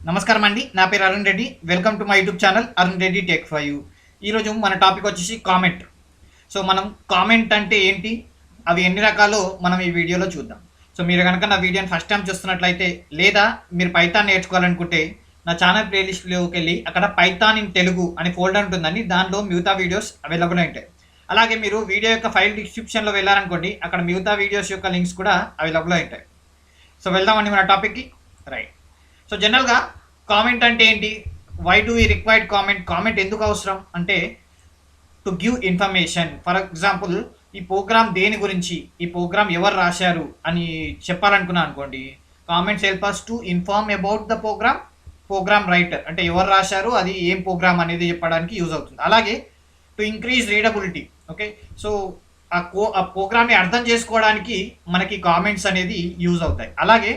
నమస్కారం అండి. నా పేరు Arun Reddy. Welcome to my YouTube channel Arun Reddy tech for you. ఈరోజు మన టాపిక్ వచ్చేసి కామెంట్. సో మనం కామెంట్ అంటే ఏంటి, అవి ఎన్ని రకాలో మనం ఈ వీడియోలో చూద్దాం. సో మీరు కనుక నా వీడియోని ఫస్ట్ టైం చూస్తున్నట్లయితే, లేదా మీరు పైథాన్ నేర్చుకోవాలనుకుంటే నా ఛానల్ ప్లేలిస్ట్లోకి వెళ్ళి అక్కడ పైథాన్ ఇన్ తెలుగు అని ఫోల్డర్ ఉంటుందండి. దానిలో మిగతా వీడియోస్ అవైలబుల్ ఉంటాయి. అలాగే మీరు వీడియో యొక్క ఫైల్ డిస్క్రిప్షన్లో వెళ్ళారనుకోండి, అక్కడ మిగతా వీడియోస్ యొక్క లింక్స్ కూడా అవైలబుల్ ఉంటాయి. సో వెళ్దామండి మన టాపిక్కి. రైట్. సో జనరల్గా కామెంట్ అంటే ఏంటి, why do we required comment, comment ఎందుకు అవసరం అంటే to give information. For example, ఈ ప్రోగ్రామ్ దేని గురించి, ఈ ప్రోగ్రామ్ ఎవరు రాశారు అని చెప్పాలనుకున్నా అనుకోండి, comments help us to inform about the program writer, అంటే ఎవరు రాశారు, అది ఏం ప్రోగ్రామ్ అనేది చెప్పడానికి యూజ్ అవుతుంది. అలాగే to increase readability. Okay, so ఆ ప్రోగ్రామ్ని అర్థం చేసుకోవడానికి మనకి కామెంట్స్ అనేది యూజ్ అవుతాయి. అలాగే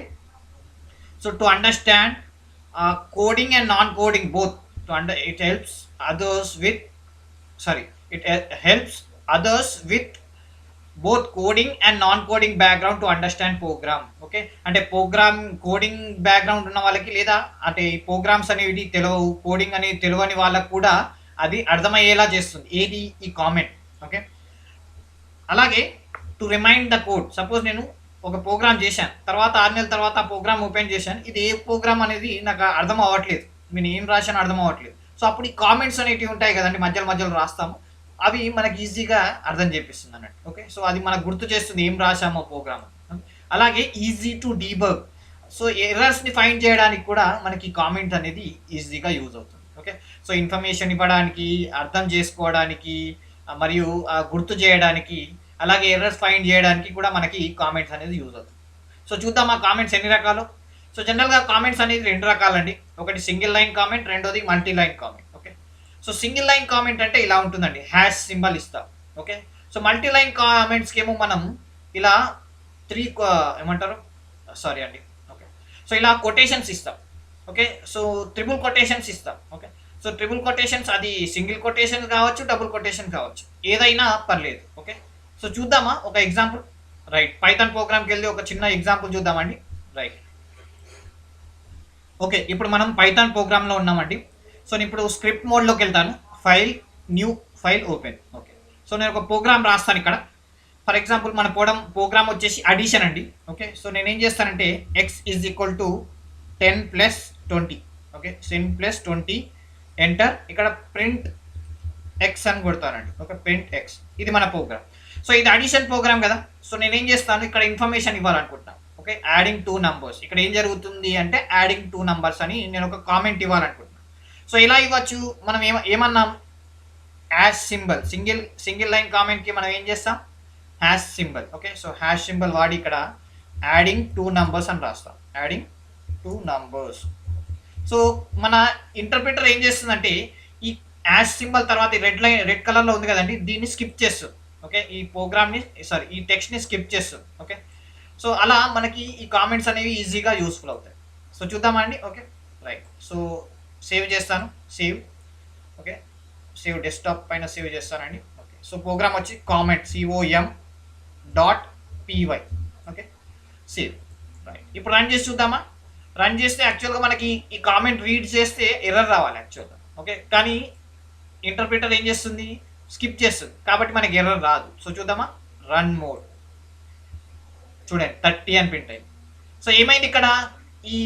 so to understand coding and non-coding both, it helps others with it helps others with both coding and non-coding background to understand program. Okay, అంటే programme coding background ఉన్న వాళ్ళకి, లేదా అంటే ఈ ప్రోగ్రామ్స్ అనేవి తెలియవు, కోడింగ్ అనేది తెలియని వాళ్ళకు కూడా అది అర్థమయ్యేలా చేస్తుంది ఏది, ఈ కామెంట్. ఓకే, అలాగే to remind the code. Suppose నేను ఒక ప్రోగ్రామ్ చేశాను, తర్వాత 6 నెలల తర్వాత ఆ ప్రోగ్రామ్ ఓపెన్ చేశాను, ఇది ఏ ప్రోగ్రామ్ అనేది నాకు అర్థం అవ్వట్లేదు, నేను ఏం రాశాను అర్థం అవ్వట్లేదు. సో అప్పుడు ఈ కామెంట్స్ అనేటివి ఉంటాయి కదండి, మధ్యలో రాస్తాము, అవి మనకి ఈజీగా అర్థం చేపిస్తుంది అన్నట్టు. ఓకే, సో అది మనకు గుర్తు చేస్తుంది ఏం రాశామో ప్రోగ్రామ్. అలాగే ఈజీ టు డీబగ్. సో ఎర్రర్స్ని ఫైండ్ చేయడానికి కూడా మనకి కామెంట్ అనేది ఈజీగా యూజ్ అవుతుంది. ఓకే, సో ఇన్ఫర్మేషన్ ఇవ్వడానికి, అర్థం చేసుకోవడానికి, మరియు గుర్తు చేయడానికి, అలాగే ఎర్రర్స్ ఫైండ్ చేయడానికి కూడా మనకి కామెంట్స్ అనేది యూజ్ అవుతుంది. సో చూద్దాం ఆ కామెంట్స్ ఎన్ని రకాలు. సో జనరల్గా కామెంట్స్ అనేది 2 రకాలండి. ఒకటి సింగిల్ లైన్ కామెంట్, రెండోది multi line comment. Okay, so single line comment అంటే ఇలా ఉంటుందండి, హ్యాష్ సింబల్ ఇస్తాం. ఓకే, సో మల్టీ లైన్ కామెంట్స్కి ఏమో మనం ఇలా 3 ఏమంటారు, సారీ అండి, ఓకే, సో ఇలా కొటేషన్స్ ఇస్తాం. ఓకే, సో ట్రిపుల్ కొటేషన్స్ ఇస్తాం. ఓకే, సో ట్రిపుల్ కొటేషన్స్ అది సింగిల్ కొటేషన్ కావచ్చు, డబుల్ కొటేషన్ కావచ్చు, ఏదైనా పర్లేదు. ఓకే, సో చూద్దామా ఒక ఎగ్జాంపుల్. రైట్, పైథాన్ ప్రోగ్రామ్కి వెళ్ళి ఒక చిన్న ఎగ్జాంపుల్ చూద్దామండి. రైట్, ఓకే, ఇప్పుడు మనం పైథాన్ ప్రోగ్రామ్లో ఉన్నామండి. సో నేను ఇప్పుడు స్క్రిప్ట్ మోడ్లోకి వెళ్తాను. File, new file, open. Okay, so నేను ఒక ప్రోగ్రామ్ రాస్తాను ఇక్కడ. ఫర్ ఎగ్జాంపుల్ మన ప్రోగ్రామ్ వచ్చేసి అడిషన్ అండి. ఓకే, సో నేను ఏం చేస్తానంటే X is equal to 10 + 20. Okay, 10 + 20 enter. ఇక్కడ ప్రింట్ ఎక్స్ అని కొడతానండి. ఓకే, ప్రింట్ ఎక్స్, ఇది మన ప్రోగ్రామ్. సో ఇది అడిషన్ ప్రోగ్రామ్ కదా. సో నేను ఏం చేస్తాను, ఇక్కడ ఇన్ఫర్మేషన్ ఇవ్వాలనుకుంటున్నాను. Okay, adding 2 numbers. ఇక్కడ ఏం జరుగుతుంది అంటే యాడింగ్ 2 numbers అని నేను ఒక కామెంట్ ఇవ్వాలనుకుంటున్నాను. సో ఎలా ఇవ్వచ్చు, మనం ఏమన్నాం, హ్యాష్ సింబల్. సింగిల్ లైన్ కామెంట్కి మనం ఏం చేస్తాం, hash symbol. Okay, so hash symbol వాడి ఇక్కడ యాడింగ్ 2 numbers అని రాస్తాం, యాడింగ్ 2 numbers. సో మన ఇంటర్ప్రిటర్ ఏం చేస్తుందంటే ఈ హ్యాష్ సింబల్ తర్వాత రెడ్ కలర్లో ఉంది కదండి, దీన్ని స్కిప్ చేస్తుంది. ఓకే, ఈ ప్రోగ్రామ్ని ఈ టెక్స్ట్ని స్కిప్ చేస్తుంది. ఓకే, సో అలా మనకి ఈ కామెంట్స్ అనేవి ఈజీగా యూస్ఫుల్ అవుతాయి. సో చూద్దామా అండి. ఓకే, రైట్, సో సేవ్ చేస్తాను, సేవ్. ఓకే, సేవ్ డెస్క్టాప్ పైన సేవ్ చేస్తానండి. ఓకే, సో ప్రోగ్రామ్ వచ్చి comment, com.py. Okay, save. Right, ఇప్పుడు రన్ చేసి చూద్దామా. రన్ చేస్తే యాక్చువల్గా మనకి ఈ కామెంట్ రీడ్ చేస్తే ఎర్రర్ రావాలి యాక్చువల్గా. ఓకే, కానీ ఇంటర్ప్రిటర్ ఏం చేస్తుంది, స్కిప్ చేస్తుంది, కాబట్టి మనకి ఎర్రర్ రాదు. సో చూద్దామా, రన్ మోడ్. చూడండి 30 అని ప్రింట్ అయింది. సో ఏమైంది ఇక్కడ, ఈ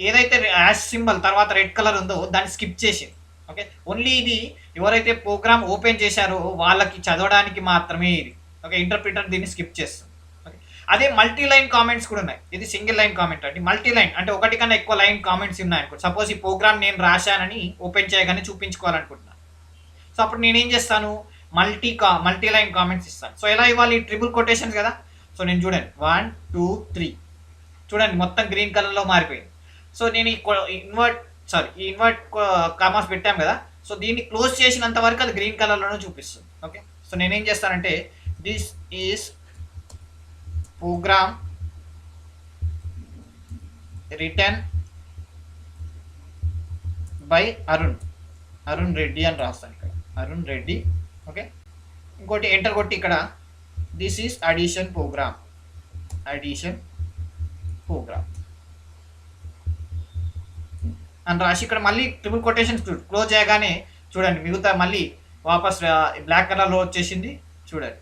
ఏదైతే హ్యాష్ సింబల్ తర్వాత రెడ్ కలర్ ఉందో దాన్ని స్కిప్ చేసింది. ఓకే, ఓన్లీ ఇది ఎవరైతే ప్రోగ్రామ్ ఓపెన్ చేశారో వాళ్ళకి చదవడానికి మాత్రమే ఇది. ఓకే, ఇంటర్ప్రిటర్ దీన్ని స్కిప్ చేస్తుంది. ఓకే, అదే మల్టీ లైన్ కామెంట్స్ కూడా ఉన్నాయి. ఇది సింగిల్ లైన్ కామెంట్ అండి. మల్టీ లైన్ అంటే ఒకటి కన్నా ఎక్కువ లైన్ కామెంట్స్ ఉన్నాయనుకో. సపోజ్ ఈ ప్రోగ్రామ్ నేను రాశానని ఓపెన్ చేయగానే చూపించుకోవాలనుకుంటున్నాను. సో అప్పుడు నేనేం చేస్తాను, మల్టీ లైన్ కామెంట్స్ ఇస్తాను. సో ఎలా ఇవ్వాలి, ట్రిపుల్ కొటేషన్స్ కదా. సో నేను చూడండి 1 2 3 చూడండి మొత్తం గ్రీన్ కలర్లో మారిపోయింది. సో నేను ఈ ఇన్వర్ట్ కామాస్ పెట్టాం కదా. సో దీన్ని క్లోజ్ చేసినంత వరకు అది గ్రీన్ కలర్లోనే చూపిస్తుంది. ఓకే, సో నేనేం చేస్తానంటే this is program written by Arun Reddy అని రాస్తాను ఇక్కడ, అరుణ్ రెడ్డి. ఓకే, ఇంకోటి ఎంటర్ కొట్టి ఇక్కడ దిస్ ఈజ్ అడిషన్ ప్రోగ్రామ్. అని రాసి ఇక్కడ మళ్ళీ ట్రిపుల్ కొటేషన్స్ క్లోజ్ చేయగానే చూడండి మిగతా మళ్ళీ వాపస్ బ్లాక్ కలర్లో వచ్చేసింది చూడండి.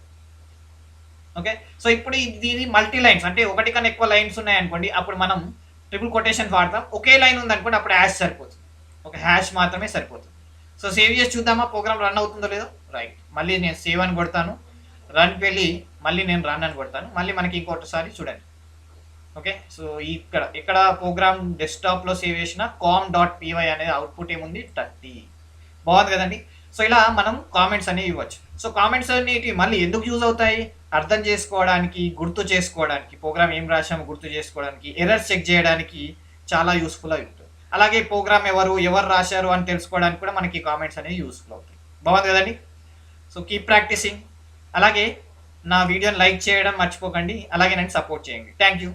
ఓకే, సో ఇప్పుడు ఇది మల్టీ లైన్స్ అంటే ఒకటి కన్నా ఎక్కువ లైన్స్ ఉన్నాయనుకోండి, అప్పుడు మనం ట్రిపుల్ కొటేషన్స్ వాడతాం. ఒకే లైన్ ఉందనుకోండి అప్పుడు హ్యాష్ సరిపోతుంది, ఒక హ్యాష్ మాత్రమే సరిపోతుంది. సో సేవ్ చేసి చూద్దామా ప్రోగ్రామ్ రన్ అవుతుందో లేదో. రైట్, మళ్ళీ నేను సేవ్ అని కొడతాను, రన్కి వెళ్ళి మళ్ళీ నేను రన్ అని కొడతాను, మళ్ళీ మనకి ఇంకోటిసారి చూడండి. ఓకే, సో ఇక్కడ ప్రోగ్రామ్ డెస్క్టాప్లో సేవ్ చేసిన com.py అనేది అవుట్పుట్ ఏముంది 30. బాగుంది కదండి. సో ఇలా మనం కామెంట్స్ అనేవి ఇవ్వచ్చు. సో కామెంట్స్ అనేవి మళ్ళీ ఎందుకు యూజ్ అవుతాయి? అర్థం చేసుకోవడానికి, గుర్తు చేసుకోవడానికి, ప్రోగ్రామ్ ఏం రాసామో గుర్తు చేసుకోవడానికి, ఎర్రర్స్ చెక్ చేయడానికి చాలా యూస్ఫుల్ అయి ఉంటుంది. అలాగే ప్రోగ్రామ్ ఎవరు రాశారు అని తెలుసుకోవడానికి కూడా మనకి కామెంట్స్ అనేవి యూస్ఫుల్ అవుతాయి. బాగుంది కదండి. So keep practising. అలాగే నా వీడియోని లైక్ చేయడం మర్చిపోకండి, అలాగే నన్ను సపోర్ట్ చేయండి. Thank you.